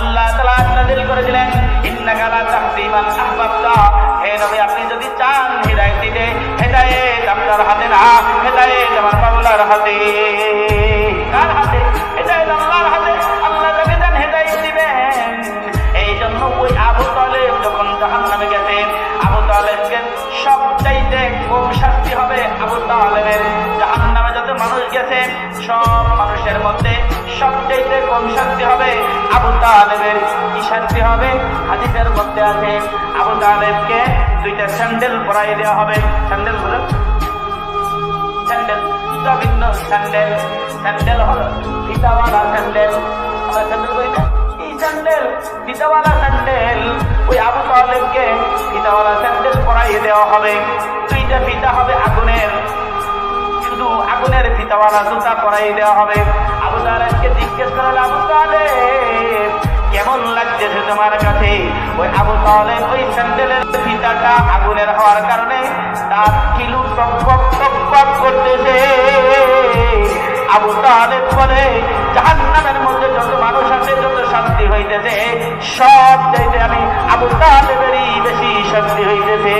আল্লাহ তাআলা নাযিল করে দিলেন, ইন্নাকা লা তাহদি মান আহবাবতা, হে নবী আপনি যদি চান হিদায়াত দিতে, হিদায়াত আপনার হাতে না, হিদায়াত আমার মাওলার হাতে। কার হাতে? হিদায়াত আল্লাহর হাতে। আল্লাহ যাকে চান হিদায়াত দিবেন। এই জন্য ওই আবু তালেব যখন জাহান্নামে গেছেন, আবু তালেবকে সবচাইতে কম শাস্তি হবে আবু তালেবের। জাহান্নামে যত মানুষ গেছে সব মানুষের মধ্যে সবচাইতে কম শাস্তি হবে আবু তালেবের। কি শাস্তি হবে? হাদিসের মধ্যে আছে আবু তালেবকে দুইটা স্যান্ডেল পরাই দেওয়া হবে। স্যান্ডেল হলো স্যান্ডেল, বিভিন্ন স্যান্ডেল। স্যান্ডেল হলো ফিতাওয়ালা স্যান্ডেল। আমরা স্যান্ডেল করি না, এই স্যান্ডেল ফিতাওয়ালা স্যান্ডেল। ওই আবু তালেবকে ফিতাওয়ালা স্যান্ডেল পরাই দেওয়া হবে। দুইটা ফিতা হবে আগুনের, শুধু আগুনের ফিতাওয়ালা জুতা পরাই দেওয়া হবে। আবু তালেবকে জিজ্ঞেস করা হলো, আবু তালেব কেমন লাগতেছে তোমার কাছে? ওই আবু তালেব ওই স্যান্ডেলের ফিতাটা আগুনের হওয়ার কারণে তার কিলু টকবক টকবক করতেছে। আবু তালেব বলে, জাহান্নামের মধ্যে যত মানুষ আছে, যত শান্তি হইতেছে, সব চাইতে আমি আবু তালেবেরই বেশি শান্তি হইতেছে।